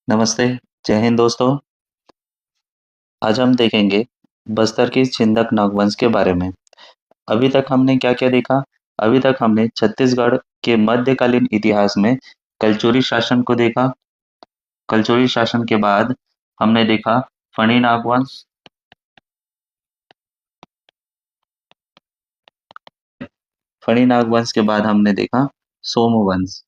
नमस्ते, जय हिंद दोस्तों। आज हम देखेंगे बस्तर के छिंदक नागवंश के बारे में। अभी तक हमने क्या-क्या देखा? अभी तक हमने छत्तीसगढ़ के मध्यकालीन इतिहास में कलचुरी शासन को देखा। कलचुरी शासन के बाद हमने देखा फणी नागवंश। फणी नागवंश के बाद हमने देखा सोमवंश।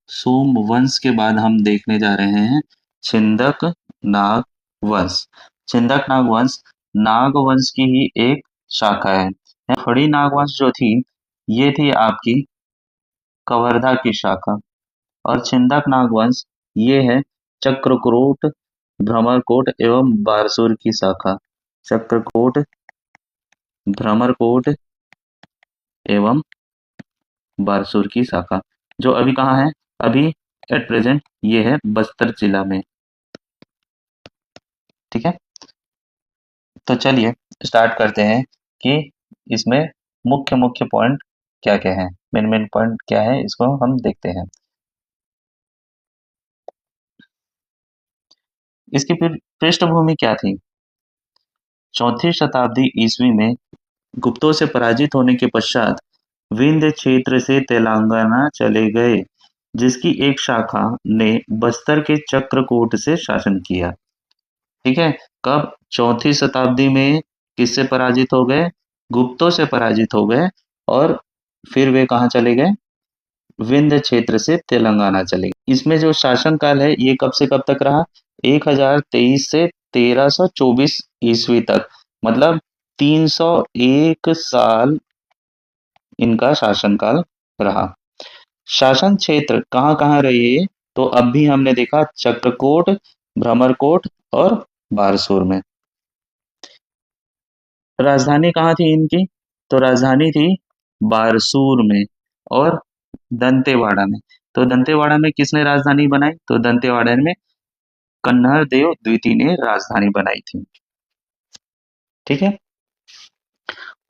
सोमवंश के बाद हम देखने जा रहे हैं छिंदक नागवंश। छिंदक नागवंश नागवंश की ही एक शाखा है। फड़ी नागवंश जो थी, ये थी आपकी कवर्धा की शाखा। और छिंदक नागवंश ये है चक्रकोट, भ्रमरकोट एवं बारसूर की शाखा। चक्रकोट, भ्रमरकोट एवं बारसूर की शाखा, जो अभी कहाँ है? अभी एट प्रेजेंट ये है बस्तर जिला में। ठीक है, तो चलिए स्टार्ट करते हैं कि इसमें मुख्य मुख्य पॉइंट क्या क्या है, मेन मेन पॉइंट क्या है, इसको हम देखते हैं। इसकी फिर पृष्ठभूमि क्या थी? चौथी शताब्दी ईस्वी में गुप्तों से पराजित होने के पश्चात विंध्य क्षेत्र से तेलंगाना चले गए, जिसकी एक शाखा ने बस्तर के चक्रकूट से शासन किया। ठीक है, कब? चौथी शताब्दी में किससे पराजित हो गए? गुप्तों से पराजित हो गए। और फिर वे कहाँ चले गए? विंध्य क्षेत्र से तेलंगाना चले गए। इसमें जो शासन काल है ये कब से कब तक रहा? 1023 से 1324 ईस्वी तक, मतलब 301 साल इनका शासनकाल रहा। शासन क्षेत्र कहाँ कहाँ रहे ये? तो अब भी हमने देखा चक्रकोट, भ्रमरकोट और बारसूर में। राजधानी कहाँ थी इनकी? तो राजधानी थी बारसूर में और दंतेवाड़ा में। तो दंतेवाड़ा में किसने राजधानी बनाई? तो दंतेवाड़ा में कन्हर देव द्वितीय ने राजधानी बनाई थी। ठीक है,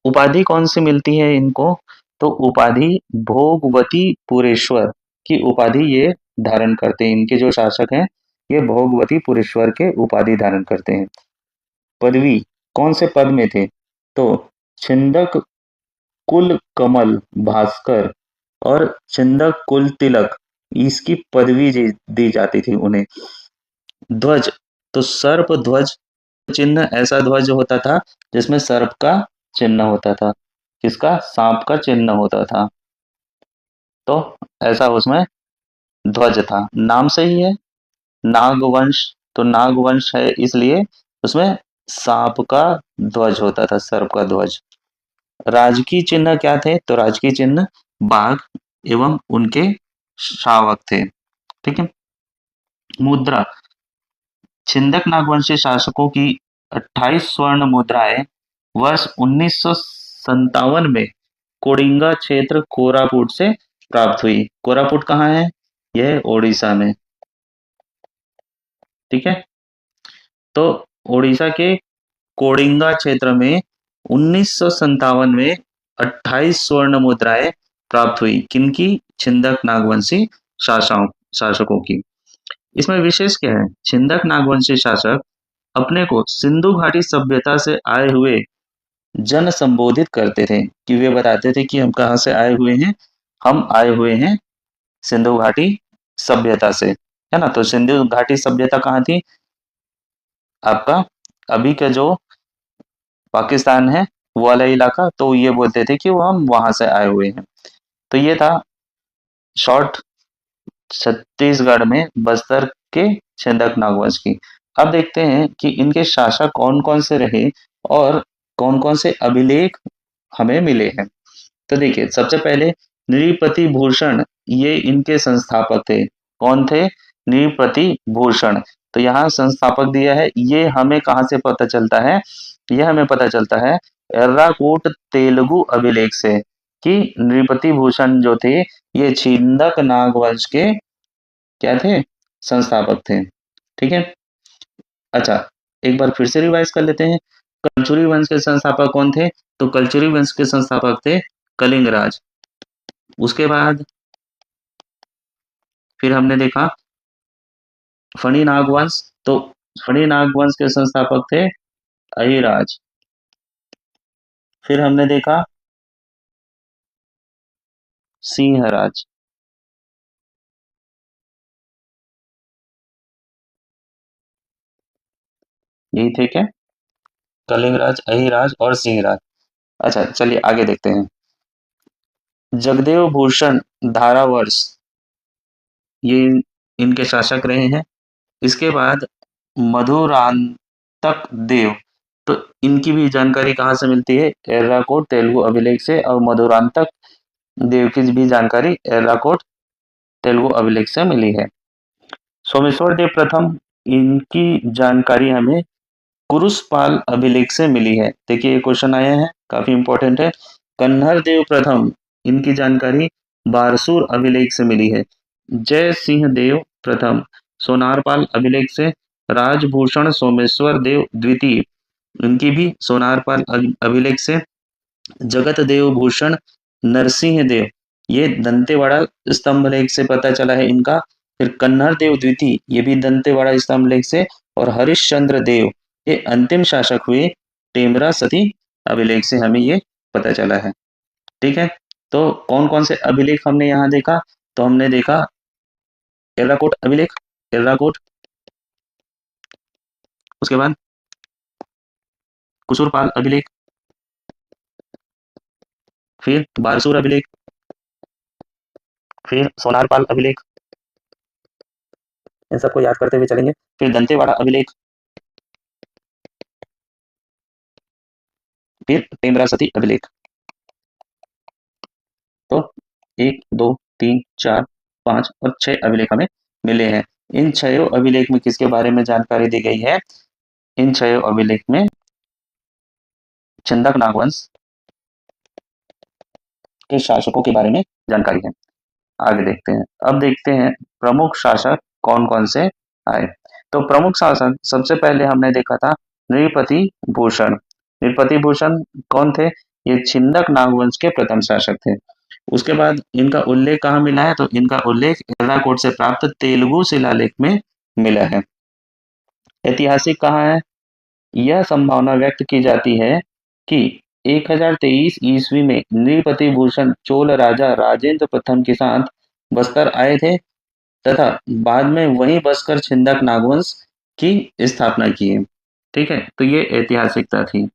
उपाधि कौन सी मिलती है इनको? तो उपाधि भोगवती पुरेश्वर की उपाधि ये धारण करते हैं। इनके जो शासक हैं ये भोगवती पुरेश्वर के उपाधि धारण करते हैं। पदवी कौन से पद में थे? तो छिंदक कुल कमल भास्कर और छिंदक कुल तिलक, इसकी पदवी दी जाती थी उन्हें। ध्वज, तो सर्प ध्वज चिन्ह, ऐसा ध्वज होता था जिसमें सर्प का चिन्ह होता था। किसका? सांप का चिन्ह होता था। तो ऐसा उसमें ध्वज था। नाम से ही है नागवंश, तो नागवंश है इसलिए उसमें सांप का ध्वज होता था, सर्प का ध्वज। राजकीय चिन्ह क्या थे? तो राजकीय चिन्ह बाघ एवं उनके शावक थे। ठीक है, मुद्रा, छिंदक नागवंशी शासकों की 28 स्वर्ण मुद्राएं वर्ष 1957 में कोडिंगा क्षेत्र कोरापुट से प्राप्त हुई। कोरापुट कहाँ है? यह ओडिशा में। ठीक है, तो ओडिशा के कोडिंगा क्षेत्र में 1957 में 28 स्वर्ण मुद्राएं प्राप्त हुई। किनकी? छिंदक नागवंशी शासकों शासकों की। इसमें विशेष क्या है? छिंदक नागवंशी शासक अपने को सिंधु घाटी सभ्यता से आए हुए जन संबोधित करते थे, कि वे बताते थे कि हम कहाँ से आए हुए हैं? हम आए हुए हैं सिंधु घाटी सभ्यता से, है ना। तो सिंधु घाटी सभ्यता कहाँ थी? आपका अभी का जो पाकिस्तान है वो वाला इलाका। तो ये बोलते थे कि वो हम वहां से आए हुए हैं। तो ये था शॉर्ट छत्तीसगढ़ में बस्तर के छिंदक नागवंश की। अब देखते हैं कि इनके शासक कौन कौन से रहे और कौन कौन से अभिलेख हमें मिले हैं। तो देखिए, सबसे पहले नृपति भूषण, ये इनके संस्थापक थे। कौन थे? नृपति भूषण। तो यहाँ संस्थापक दिया है, ये हमें कहाँ से पता चलता है? यह हमें पता चलता है एर्राकूट तेलुगु अभिलेख से, कि नृपति भूषण जो थे ये छिंदक नागवंश के क्या थे? संस्थापक थे। ठीक है, अच्छा, एक बार फिर से रिवाइज कर लेते हैं। कलचुरी वंश के संस्थापक कौन थे? तो कलचुरी वंश के संस्थापक थे कलिंगराज। उसके बाद फिर हमने देखा फणी नागवंश। तो फणी नागवंश के संस्थापक थे अहिराज। फिर हमने देखा सिंहराज। यही थे क्या? कलिंगराज, अहिराज और सिंहराज। अच्छा चलिए आगे देखते हैं। जगदेव भूषण धारावर्ष, ये इनके शासक रहे हैं। इसके बाद मधुरान्तक देव, तो इनकी भी जानकारी कहाँ से मिलती है? एर्राकोट तेलुगु अभिलेख से। और मधुरान्तक देव की भी जानकारी एर्राकोट तेलुगु अभिलेख से मिली है। सोमेश्वर देव प्रथम, इनकी जानकारी हमें कुरुसपाल अभिलेख से मिली है। देखिए ये क्वेश्चन आया है, काफी इंपॉर्टेंट है। कन्हर देव प्रथम, इनकी जानकारी बारसूर अभिलेख से मिली है। जय सिंह देव प्रथम सोनारपाल अभिलेख से। राजभूषण सोमेश्वर देव द्वितीय, इनकी भी सोनारपाल अभिलेख से। जगत देव भूषण नरसिंह देव, ये दंतेवाड़ा स्तंभ लेख से पता चला है इनका। फिर कन्नर देव द्वितीय, ये भी दंतेवाड़ा स्तंभ लेख से। और हरिश्चंद्र देव, ये अंतिम शासक हुए टेमरा सती अभिलेख से, हमें ये पता चला है। ठीक है, तो कौन कौन से अभिलेख हमने यहाँ देखा? तो हमने देखा एर्राकोट अभिलेख, एर्राकोट। उसके बाद कुसूरपाल अभिलेख, फिर बारसूर अभिलेख, फिर सोनारपाल अभिलेख, इन सबको याद करते हुए चलेंगे। फिर दंतेवाड़ा अभिलेख, फिर टेमरा सती अभिलेख। तो 1 2 3 4 5 और 6 अभिलेख हमें मिले हैं। इन 6 अभिलेख में किसके बारे में जानकारी दी गई है? इन 6 अभिलेख में छिंदक नागवंश के शासकों के बारे में जानकारी है। आगे देखते हैं। अब देखते हैं प्रमुख शासक कौन कौन से आए। तो प्रमुख शासक सबसे पहले हमने देखा था नृपति भूषण। नृपति भूषण कौन थे? ये छिंदक नागवंश के प्रथम शासक थे। उसके बाद इनका उल्लेख कहाँ मिला है? तो इनका उल्लेख एर्राकोट से प्राप्त तेलुगु शिलालेख में मिला है। ऐतिहासिक कहाँ है? यह संभावना व्यक्त की जाती है कि 1023 ईस्वी में नृपति भूषण चोल राजा राजेंद्र प्रथम के साथ बस्तर आए थे तथा बाद में वहीं बसकर छिंदक नागवंश की स्थापना की है। ठीक है, तो ये ऐतिहासिकता थी।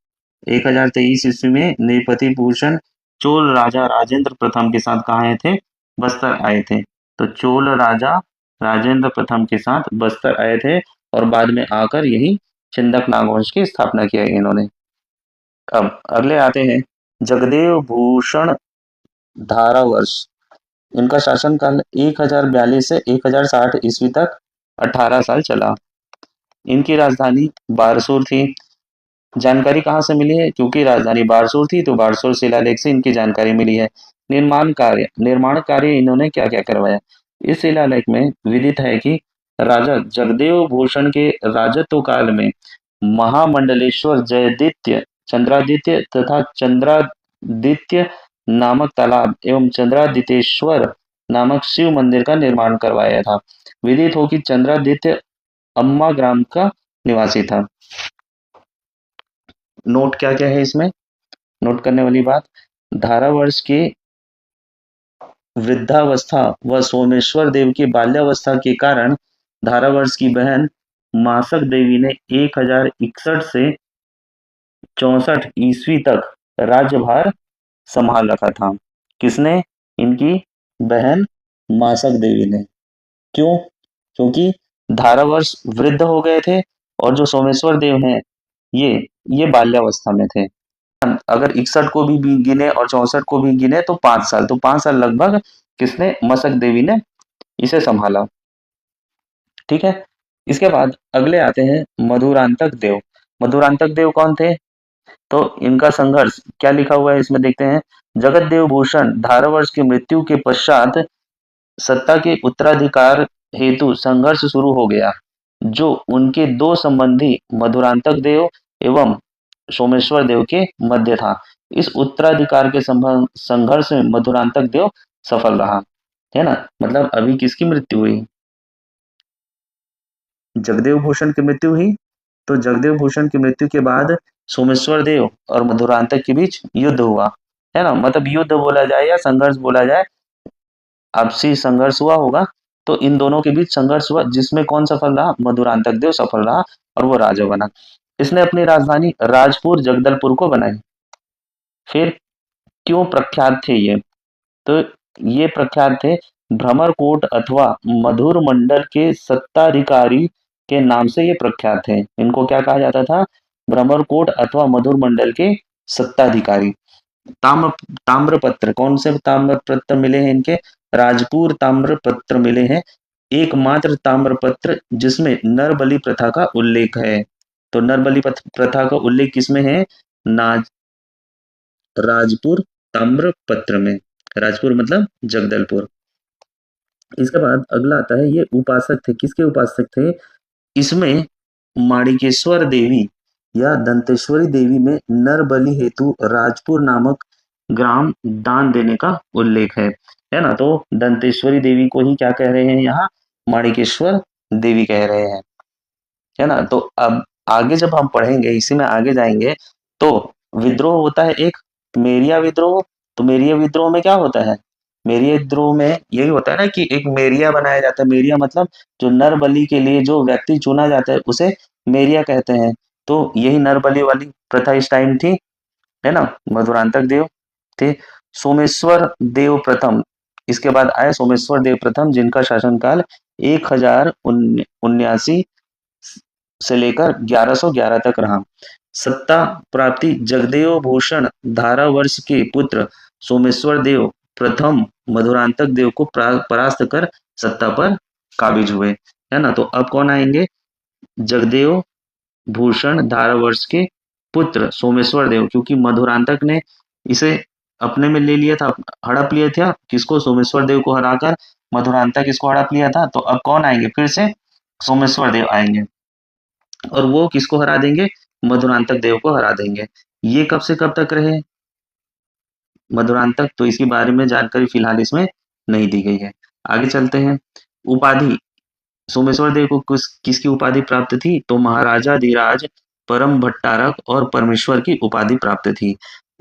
1023 ईस्वी में नृपति भूषण चोल राजा राजेंद्र प्रथम के साथ कहाँ आए थे? बस्तर आए थे। तो चोल राजा राजेंद्र प्रथम के साथ बस्तर आए थे और बाद में आकर यही छिंदक नागवंश की स्थापना किया इन्होंने। अब अगले आते हैं जगदेव भूषण धारावर्ष। इनका शासनकाल 1042 से 1060 ईस्वी तक 18 साल चला। इनकी राजधानी बारसूर थी। जानकारी कहाँ से मिली है? क्योंकि राजधानी बारसूर थी तो बारसूर शिलालेख से इनकी जानकारी मिली है। निर्माण कार्य इन्होंने क्या क्या करवाया? इस शिलालेख में विदित है कि राजा जगदेव भूषण के राजत्व काल में महामंडलेश्वर जयदित्य, चंद्रादित्य तथा चंद्रादित्य नामक तालाब एवं चंद्रादितेश्वर नामक शिव मंदिर का निर्माण करवाया था। विदित हो कि चंद्रादित्य अम्मा ग्राम का निवासी था। नोट क्या क्या है इसमें? नोट करने वाली बात, धारावर्ष की वृद्धावस्था व सोमेश्वर देव की बाल्यावस्था के कारण धारावर्ष की बहन मासक देवी ने 1061 से 64 ईस्वी तक राज्यभार संभाल रखा था। किसने? इनकी बहन मासक देवी ने। क्यों? क्योंकि धारावर्ष वृद्ध हो गए थे और जो सोमेश्वर देव हैं ये बाल्यावस्था में थे। अगर 61 को भी गिने और 64 को भी गिने तो 5 साल, तो 5 साल लगभग किसने? मसक देवी ने इसे संभाला। ठीक है, इसके बाद अगले आते हैं मधुरान्तक देव। मधुरान्तक देव कौन थे? तो इनका संघर्ष क्या लिखा हुआ है इसमें देखते हैं। जगत देव भूषण धारावर्ष की मृत्यु के पश्चात सत्ता के उत्तराधिकार हेतु संघर्ष शुरू हो गया, जो उनके दो संबंधी मधुरान्तक देव एवं सोमेश्वर देव के मध्य था। इस उत्तराधिकार के संघर्ष में मधुरान्तक देव सफल रहा, है ना। मतलब अभी किसकी मृत्यु हुई, जगदेव भूषण की मृत्यु हुई। तो जगदेव भूषण की मृत्यु के बाद सोमेश्वर देव और मधुरांतक के बीच युद्ध हुआ, है ना। मतलब युद्ध बोला जाए या संघर्ष बोला जाए, आपसी संघर्ष हुआ होगा। तो इन दोनों के बीच संघर्ष हुआ, जिसमें कौन सफल रहा, मधुरांतक देव सफल रहा और वो राजा बना। इसने अपनी राजधानी राजपुर जगदलपुर को बनाई। फिर क्यों प्रख्यात थे ये, तो ये प्रख्यात थे भ्रमरकोट अथवा मधुर मंडल के सत्ताधिकारी के नाम से ये प्रख्यात थे। इनको क्या कहा जाता था, भ्रमरकोट अथवा मधुर मंडल के सत्ताधिकारी। ताम्र ताम्रपत्र, कौन से ताम्रपत्र मिले हैं इनके, राजपुर ताम्रपत्र मिले हैं। एकमात्र ताम्रपत्र जिसमें नरबलि प्रथा का उल्लेख है। तो नरबलि प्रथा का उल्लेख किसमें है, नाज राजपुर ताम्रपत्र में। राजपुर मतलब जगदलपुर। इसके बाद अगला आता है, ये उपासक थे, किसके उपासक थे, इसमें माणिकेश्वर देवी या दंतेश्वरी देवी में नरबलि हेतु राजपुर नामक ग्राम दान देने का उल्लेख है ना। तो दंतेश्वरी देवी को ही क्या कह रहे हैं यहाँ, माणिकेश्वर देवी कह रहे हैं, है ना। तो अब आगे जब हम पढ़ेंगे, इसी में आगे जाएंगे, तो विद्रोह होता है एक, मेरिया विद्रोह। तो मेरिया विद्रोह में क्या होता है, मेरिया विद्रोह में यही होता है ना कि एक मेरिया बनाया जाता है। मेरिया मतलब जो नर बलि के लिए जो व्यक्ति चुना जाता है उसे मेरिया कहते हैं। तो यही नर बलि वाली प्रथा इस टाइम थी, है ना। मधुरांतक देव थे, सोमेश्वर देव प्रथम, इसके बाद आए सोमेश्वर देव प्रथम, जिनका शासनकाल 1079 से लेकर 1111 तक रहा। सत्ता प्राप्ति, जगदेव भूषण धारावर्ष के पुत्र सोमेश्वर देव प्रथम मधुरांतक देव को परास्त कर सत्ता पर काबिज हुए, है ना। तो अब कौन आएंगे, जगदेव भूषण धारावर्ष के पुत्र सोमेश्वर देव, क्योंकि मधुरांतक ने इसे अपने में ले लिया था, हड़प लिया था किसको, सोमेश्वर देव को हराकर मधुरांतक इसको हड़प लिया था। तो अब कौन आएंगे, फिर से सोमेश्वर देव आएंगे और वो किसको हरा देंगे, मधुरांतक देव को हरा देंगे। ये कब से कब तक रहे मधुरांतक, तो इसके बारे में जानकारी फिलहाल इसमें नहीं दी गई है। आगे चलते हैं। उपाधि, सोमेश्वर देव को किसकी उपाधि प्राप्त थी, तो महाराजा धीराज, परम भट्टारक और परमेश्वर की उपाधि प्राप्त थी।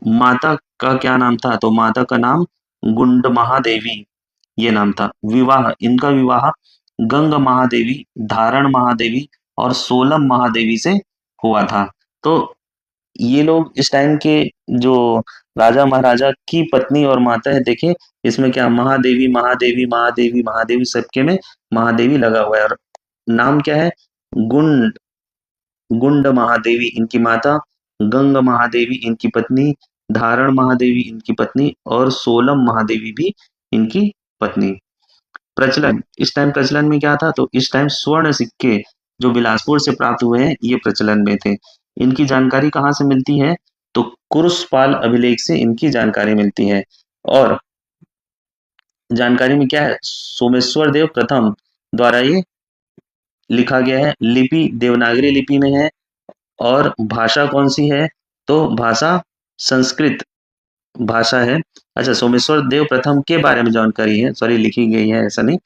माता का क्या नाम था, तो माता का नाम गुंड महादेवी ये नाम था। विवाह, इनका विवाह गंग महादेवी, धारण महादेवी और सोलम महादेवी से हुआ था। तो ये लोग इस टाइम के जो राजा महाराजा की पत्नी और माता है, देखिए इसमें क्या महादेवी महादेवी महादेवी महादेवी सबके में महादेवी लगा हुआ है। और नाम क्या है, गुंड गुंड महादेवी इनकी माता, गंग महादेवी इनकी पत्नी, धारण महादेवी इनकी पत्नी और सोलम महादेवी भी इनकी पत्नी। प्रचलन, इस टाइम प्रचलन में क्या था, तो इस टाइम स्वर्ण सिक्के जो बिलासपुर से प्राप्त हुए हैं ये प्रचलन में थे। इनकी जानकारी कहाँ से मिलती है, तो कुरुषपाल अभिलेख से इनकी जानकारी मिलती है। और जानकारी में क्या है, सोमेश्वर देव प्रथम द्वारा ये लिखा गया है, लिपि देवनागरी लिपि में है। और भाषा कौन सी है, तो भाषा संस्कृत भाषा है। अच्छा, सोमेश्वर देव प्रथम के बारे में जानकारी है, सॉरी लिखी गई है ऐसा नहीं।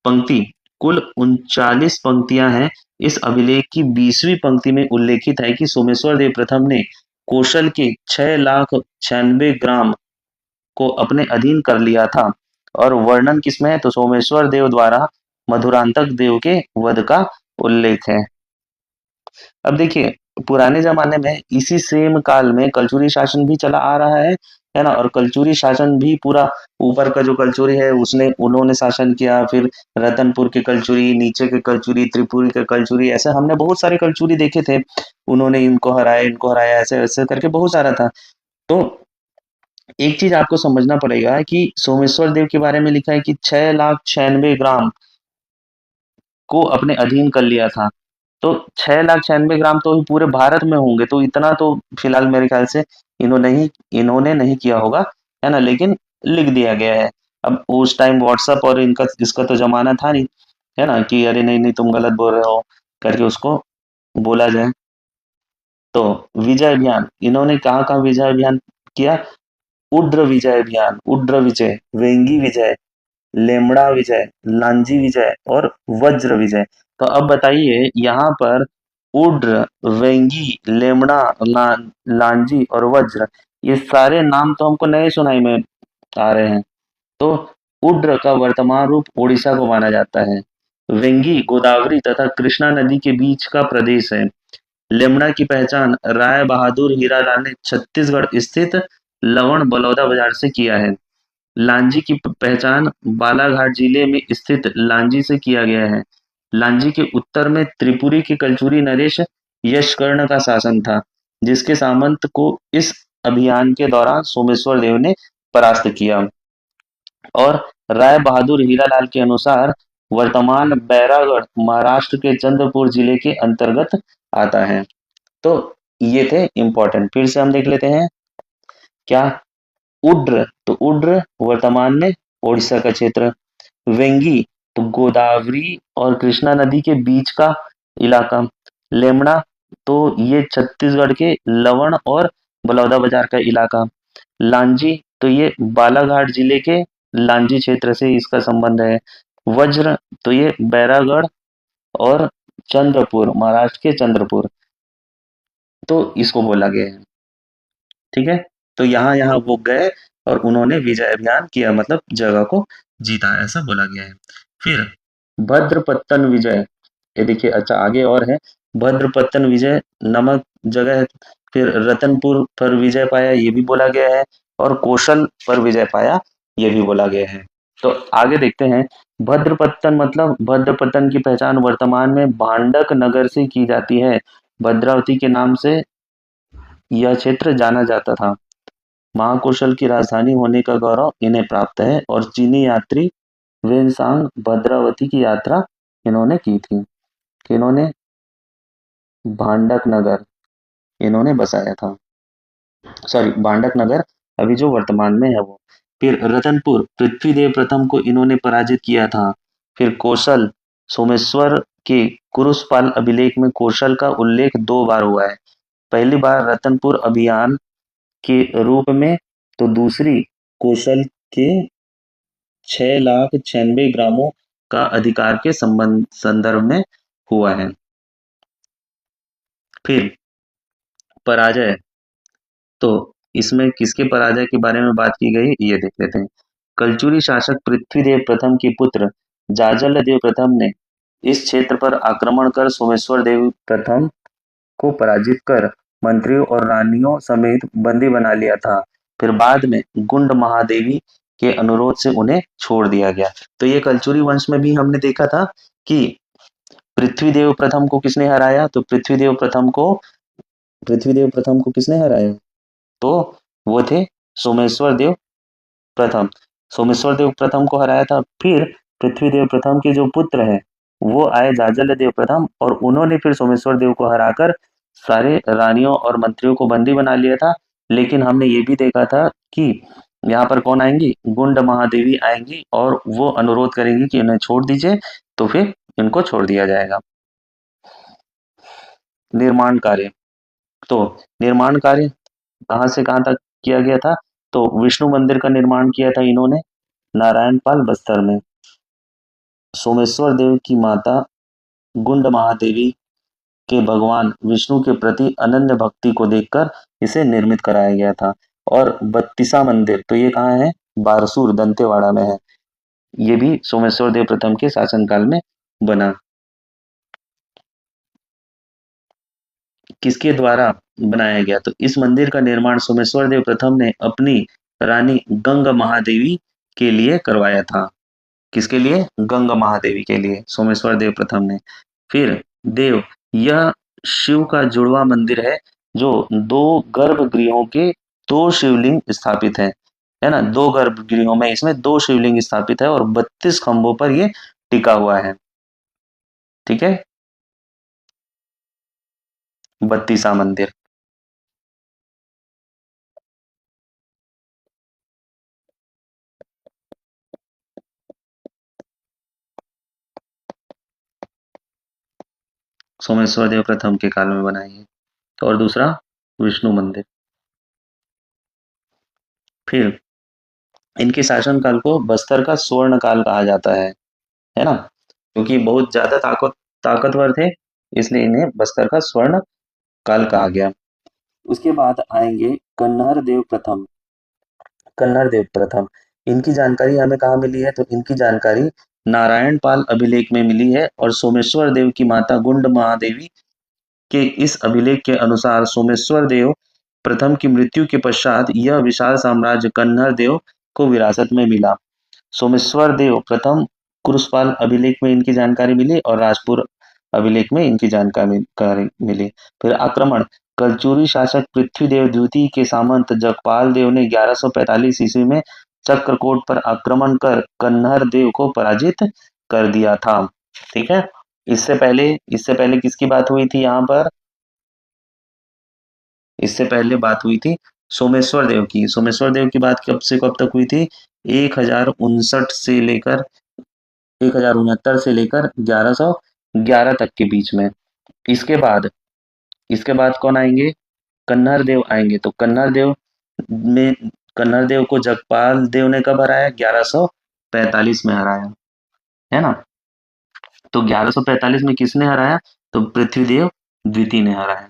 पंक्ति, कुल 39 पंक्तियां हैं। इस अभिलेख की 20वीं पंक्ति में उल्लेखित है कि सोमेश्वर देव प्रथम ने कौशल के 6,96,000 ग्राम को अपने अधीन कर लिया था। और वर्णन किसमें है, तो सोमेश्वर देव द्वारा मधुरांतक देव के वध का उल्लेख है। अब देखिए, पुराने जमाने में इसी सेम काल में कलचुरी शासन भी चला आ रहा है ना। और कलचुरी शासन भी पूरा, ऊपर का जो कलचुरी है उसने उन्होंने शासन किया, फिर रतनपुर के कलचुरी, नीचे के कलचुरी, त्रिपुरी के कलचुरी, ऐसे हमने बहुत सारे कलचुरी देखे थे। उन्होंने इनको हराया, ऐसे ऐसे करके बहुत सारा था। तो एक चीज आपको समझना पड़ेगा कि सोमेश्वर देव के बारे में लिखा है कि 6,96,000 ग्राम को अपने अधीन कर लिया था। तो 6,96,000 ग्राम तो पूरे भारत में होंगे, तो इतना तो फिलहाल मेरे ख्याल से इन्होंने नहीं किया होगा, है ना। लेकिन लिख दिया गया है। अब उस टाइम व्हाट्सएप और इनका इसका तो जमाना था नहीं, है ना, कि अरे नहीं नहीं तुम गलत बोल रहे हो करके उसको बोला जाए। तो विजय अभियान, इन्होंने कहाँ कहाँ विजय अभियान किया, उड्र विजय अभियान, उड्र विजय, वेंगी विजय, लेमड़ा विजय, लांजी विजय और वज्र विजय। तो अब बताइए यहाँ पर उड्र, वेंगी, लेमड़ा, लांजी और वज्र, ये सारे नाम तो हमको नए सुनाई में आ रहे हैं। तो उड्र का वर्तमान रूप ओडिशा को माना जाता है। वेंगी गोदावरी तथा कृष्णा नदी के बीच का प्रदेश है। लेमड़ा की पहचान राय बहादुर हीरालाल ने छत्तीसगढ़ स्थित लवण बलौदा बाजार से किया है। लांजी की पहचान बालाघाट जिले में स्थित लांजी से किया गया है। लांजी के उत्तर में त्रिपुरी के कलचुरी नरेश यशकर्ण का शासन था, जिसके सामंत को इस अभियान के दौरान सोमेश्वर देव ने परास्त किया। और राय बहादुर हीरालाल के अनुसार वर्तमान बैरागढ़ महाराष्ट्र के चंद्रपुर जिले के अंतर्गत आता है। तो ये थे इंपॉर्टेंट, फिर से हम देख लेते हैं। क्या? उड्र, तो उड्र वर्तमान में ओडिशा का क्षेत्र। वेंगी, तो गोदावरी और कृष्णा नदी के बीच का इलाका। लेमड़ा, तो ये छत्तीसगढ़ के लवण और बलौदा बाजार का इलाका। लांजी, तो ये बालाघाट जिले के लांजी क्षेत्र से इसका संबंध है। वज्र, तो ये बैरागढ़ और चंद्रपुर, महाराष्ट्र के चंद्रपुर, तो इसको बोला गया है। ठीक है, तो यहाँ यहाँ वो गए और उन्होंने विजय अभियान किया, मतलब जगह को जीता, ऐसा बोला गया है। फिर भद्रपत्तन विजय, ये देखिए, अच्छा आगे और है। भद्रपत्तन विजय नमक जगह है। फिर रतनपुर पर विजय पाया, ये भी बोला गया है। और कौशल पर विजय पाया, ये भी बोला गया है। तो आगे देखते हैं। भद्रपत्तन मतलब भद्रपत्तन की पहचान वर्तमान में भांडक नगर से की जाती है। भद्रावती के नाम से यह क्षेत्र जाना जाता था। महाकौशल की राजधानी होने का गौरव इन्हें प्राप्त है और चीनी यात्री वेनसांग भद्रावती की यात्रा इन्होंने की थी। इन्होंने भांडक नगर इन्होंने बसाया था, सॉरी भांडक नगर अभी जो वर्तमान में है वो। फिर रतनपुर पृथ्वीदेव प्रथम को इन्होंने पराजित किया था। फिर कौशल, सोमेश्वर के कुरुषपाल अभिलेख में कौशल का उल्लेख 2 बार हुआ है। पहली बार रतनपुर अभियान के रूप में, तो दूसरी कौशल के 6,96,000 ग्रामों का अधिकार के संबंध संदर्भ में हुआ है। फिर पराजय, तो इसमें किसके पराजय के बारे में बात की गई, ये देख लेते हैं। कलचुरी शासक पृथ्वीदेव प्रथम के पुत्र जाजल देव प्रथम ने इस क्षेत्र पर आक्रमण कर सोमेश्वर देव प्रथम को पराजित कर मंत्रियों और रानियों समेत बंदी बना लिया था। फिर बाद में गुंड महादेवी के अनुरोध से उन्हें छोड़ दिया गया। तो ये कलचुरी वंश में भी हमने देखा था कि पृथ्वीदेव प्रथम को किसने हराया, तो पृथ्वीदेव प्रथम को किसने हराया, तो वो थे सोमेश्वर देव प्रथम। सोमेश्वर देव प्रथम को हराया था। फिर पृथ्वीदेव प्रथम के जो पुत्र हैं वो आए जाजल देव प्रथम, और उन्होंने फिर सोमेश्वर देव को हराकर सारे रानियों और मंत्रियों को बंदी बना लिया था। लेकिन हमने ये भी देखा था कि यहाँ पर कौन आएंगी, गुंड महादेवी आएंगी और वो अनुरोध करेंगी कि इन्हें छोड़ दीजिए, तो फिर इनको छोड़ दिया जाएगा। निर्माण कार्य, तो निर्माण कार्य कहाँ से कहाँ तक किया गया था, तो विष्णु मंदिर का निर्माण किया था इन्होंने नारायणपाल बस्तर में। सोमेश्वर देव की माता गुंड महादेवी के भगवान विष्णु के प्रति अनन्य भक्ति को देखकर इसे निर्मित कराया गया था। और बत्तीसा मंदिर, तो ये कहाँ है, बारसूर दंतेवाड़ा में है। ये भी सोमेश्वर देव प्रथम के शासनकाल में बना। किसके द्वारा बनाया गया, तो इस मंदिर का निर्माण सोमेश्वर देव प्रथम ने अपनी रानी गंगा महादेवी के लिए करवाया था। किसके लिए, गंगा महादेवी के लिए सोमेश्वर देव प्रथम ने। फिर देव, यह शिव का जुड़वा मंदिर है जो 2 गर्भगृहों के 2 शिवलिंग स्थापित है ना, 2 गर्भगृहों में इसमें 2 शिवलिंग स्थापित है और 32 खंभों पर ये टिका हुआ है। ठीक है, बत्तीसा मंदिर। सोमेश्वर देव प्रथम के काल में बनाई है। तो और दूसरा विष्णु मंदिर। फिर इनके शासनकाल को बस्तर का स्वर्ण काल कहा जाता है ना? क्योंकि बहुत ज्यादा ताकतवर थे, इसलिए इन्हें बस्तर का स्वर्ण काल कहा गया। उसके बाद आएंगे कन्नर देव प्रथम। कन्नर देव प्रथम, इनकी जानकारी हमें कहाँ मिली है? तो इनकी जानकारी नारायण पाल अभिलेख में मिली है, और सोमेश्वर देव की माता गुंड महादेवी के इस अभिलेख के अनुसार सोमेश्वर देव प्रथम की मृत्यु के पश्चात यह विशाल साम्राज्य कन्नर देव को विरासत में मिला। सोमेश्वर देव प्रथम कुरुषपाल अभिलेख में इनकी जानकारी मिली, और राजपुर अभिलेख में इनकी जानकारी मिली। फिर आक्रमण, कलचुरी शासक पृथ्वीदेव द्वितीय के सामंत जगपाल देव ने 1145 ईस्वी में चक्रकोट पर आक्रमण कर कन्नर देव को पराजित कर दिया था। ठीक है, इससे पहले किसकी बात हुई थी यहाँ पर? इससे पहले बात हुई थी सोमेश्वर देव की। सोमेश्वर देव की बात कब से कब तक हुई थी? 1059 से लेकर 1069 से लेकर 1111 तक के बीच में। इसके बाद कौन आएंगे? कन्नर देव आएंगे। तो में कन्नर देव को जगपाल देव ने कब हराया? 1145 में हराया, है ना? तो 1145 में किसने हराया? तो पृथ्वीदेव द्वितीय ने हराया।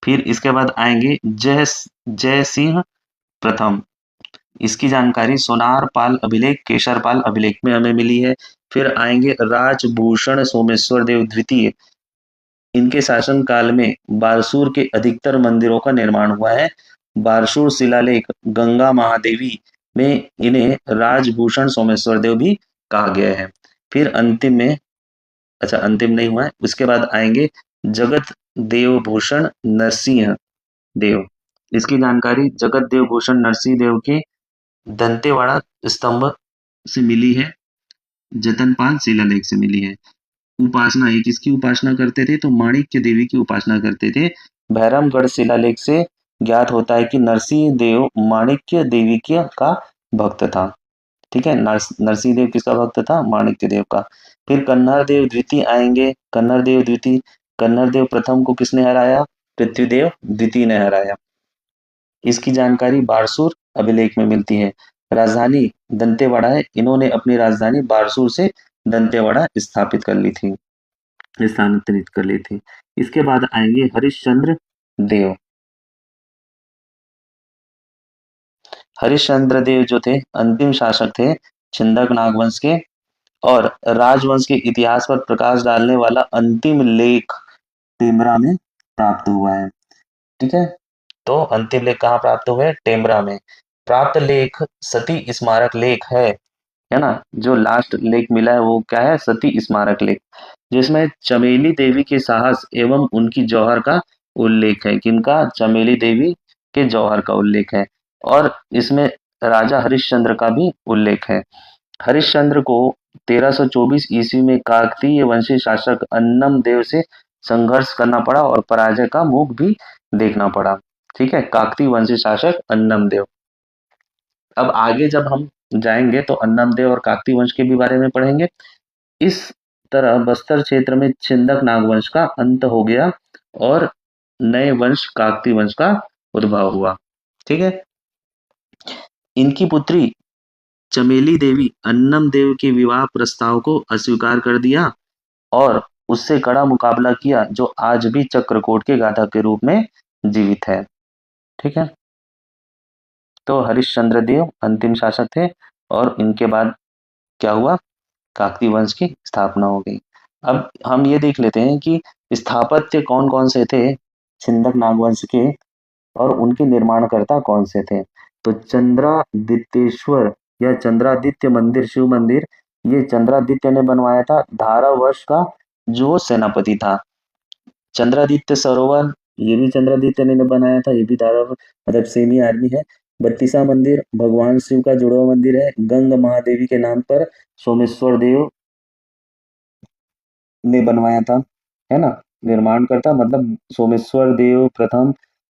फिर इसके बाद आएंगे जय सिंह प्रथम। इसकी जानकारी सोनार पाल अभिलेख, केशर पाल अभिलेख में हमें मिली है। फिर आएंगे राजभूषण सोमेश्वर देव द्वितीय। इनके शासन काल में बारसूर के अधिकतर मंदिरों का निर्माण हुआ है। बारसूर शिलालेख गंगा महादेवी में इन्हें राजभूषण सोमेश्वर देव भी कहा गया है। फिर अंतिम में, अच्छा अंतिम नहीं हुआ है, उसके बाद आएंगे जगत देवभूषण नरसिंह देव। इसकी जानकारी जगत देवभूषण नरसिंह देव के दंतेवाड़ा स्तंभ से मिली है, जतनपाल शिलालेख से मिली है। उपासना, ये किसकी उपासना करते थे? तो माणिक्य देवी की उपासना करते थे। भैरमगढ़ शिलालेख से ज्ञात होता है कि नरसिंह देव माणिक्य देवी का भक्त था। ठीक है, नरसिंह देव किसका भक्त था? माणिक्य देव का। फिर कन्नर देव द्वितीय आएंगे। कन्नर देव द्वितीय, कन्नर देव प्रथम को किसने हराया? पृथ्वीदेव द्वितीय ने हराया। इसकी जानकारी बारसूर अभिलेख में मिलती है। राजधानी दंतेवाड़ा है, इन्होंने अपनी राजधानी बारसूर से दंतेवाड़ा स्थानांतरित कर ली थी। इसके बाद आएंगे हरिश्चंद्र देव। हरिश्चंद्र देव जो थे अंतिम शासक थे छिंदक नागवंश के, और राजवंश के इतिहास पर प्रकाश डालने वाला अंतिम लेख टेमरा में प्राप्त हुआ है। ठीक है, तो अंतिम लेख कहाँ प्राप्त हुए? टेमरा में। प्राप्त लेख सती स्मारक लेख है ना? जो लास्ट लेख मिला है वो क्या है? सती स्मारक लेख, जिसमें चमेली देवी के साहस एवं उनकी जौहर का उल्लेख है। किनका? चमेली देवी के जौहर का उल्लेख है, और इसमें राजा हरिश्चंद्र का भी उल्लेख है। हरिश्चंद्र को 1324 ईस्वी में काकतीय वंशी शासक अन्नम देव से संघर्ष करना पड़ा, और पराजय का मुख भी देखना पड़ा। ठीक है, काकतीय वंशी शासक अन्नम देव। अब आगे जब हम जाएंगे तो अन्नम देव और काकतीय वंश के भी बारे में पढ़ेंगे। इस तरह बस्तर क्षेत्र में छिंदक नागवंश का अंत हो गया, और नए वंश काकतीय वंश का उद्भव हुआ। ठीक है, इनकी पुत्री चमेली देवी अन्नम देव के विवाह प्रस्ताव को अस्वीकार कर दिया, और उससे कड़ा मुकाबला किया, जो आज भी चक्रकोट के गाथा के रूप में जीवित है। ठीक है, तो हरिश्चंद्र देव अंतिम शासक थे, और इनके बाद क्या हुआ? काकतीय वंश की स्थापना हो गई। अब हम ये देख लेते हैं कि स्थापत्य कौन कौन से थे छिंदक नागवंश के, और उनके निर्माणकर्ता कौन से थे। तो चंद्रादित्येश्वर या चंद्रादित्य मंदिर, शिव मंदिर, ये चंद्रादित्य ने बनवाया था, धारावर्ष का जो सेनापति था। चंद्रादित्य सरोवर, ये भी चंद्रादित्य ने बनाया था, ये भी धारा मतलब सेमी आर्मी है। बत्तीसा मंदिर भगवान शिव का जुड़ा हुआ मंदिर है, गंग महादेवी के नाम पर सोमेश्वर देव ने बनवाया था, है ना? निर्माण करता मतलब सोमेश्वर देव प्रथम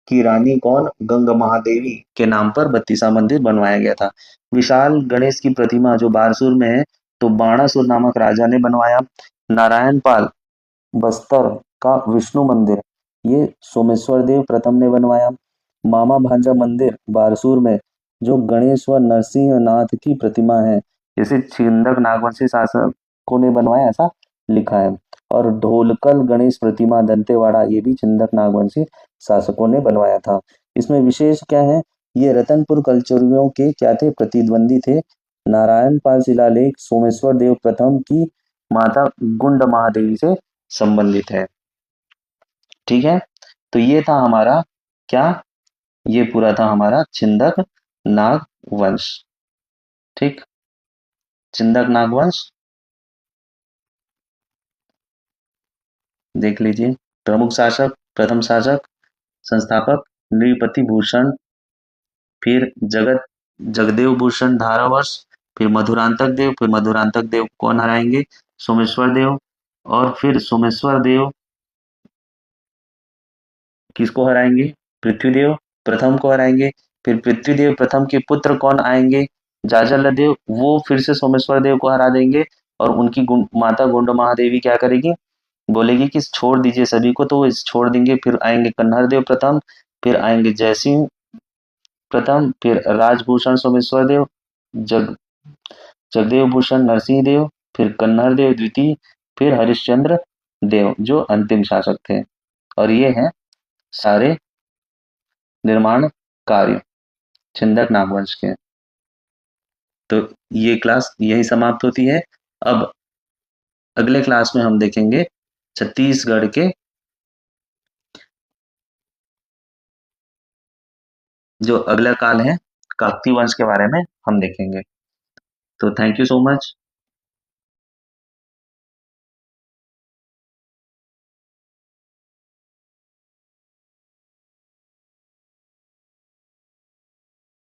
की रानी कौन? गंग महादेवी के नाम पर बत्तीसा मंदिर बनवाया गया था। विशाल गणेश की प्रतिमा जो बारसूर में है, तो बाणासुर नामक राजा ने बनवाया। नारायण पाल बस्तर का विष्णु मंदिर, ये सोमेश्वर देव प्रथम ने बनवाया। मामा भांजा मंदिर बारसूर में जो गणेश व नरसिंह नाथ की प्रतिमा है, इसे छिंदक नागवंशी शासकों ने बनवाया, ऐसा लिखा है। और ढोलकल गणेश प्रतिमा दंतेवाड़ा, ये भी छिंदक नागवंशी शासकों ने बनवाया था। इसमें विशेष क्या है, ये रतनपुर कल्चरियों के क्या थे, प्रतिद्वंदी थे। नारायण पाल शिलालेख सोमेश्वर देव प्रथम की माता गुंड महादेवी से संबंधित है। ठीक है, तो ये था हमारा क्या, ये पूरा था हमारा छिंदक नाग वंश। ठीक, छिंदक नाग वंश देख लीजिए। प्रमुख शासक, प्रथम शासक, संस्थापक नृपति भूषण, फिर जगदेव भूषण धारावर्ष, फिर मधुरांतक देव, फिर मधुरांतक देव कौन हराएंगे, सोमेश्वर देव, और फिर सोमेश्वर देव किसको हराएंगे, पृथ्वीदेव प्रथम को हराएंगे। फिर पृथ्वीदेव प्रथम के पुत्र कौन आएंगे, जाजल देव, वो फिर से सोमेश्वर देव को हरा देंगे। और उनकी माता गोंड महादेवी क्या करेगी, बोलेगी कि छोड़ दीजिए सभी को, तो वो छोड़ देंगे। फिर आएंगे कन्हर देव प्रथम, फिर आएंगे जयसिंह प्रथम, फिर राजभूषण सोमेश्वर देव, जग जगदेव भूषण नरसिंह देव, फिर कन्हर देव द्वितीय, फिर हरिश्चंद्र देव जो अंतिम शासक थे। और ये हैं सारे निर्माण कार्य छिंदक नागवंश के। तो ये क्लास यही समाप्त होती है। अब अगले क्लास में हम देखेंगे छत्तीसगढ़ के जो अगला काल है काकती वंश के बारे में हम देखेंगे। तो थैंक यू सो मच।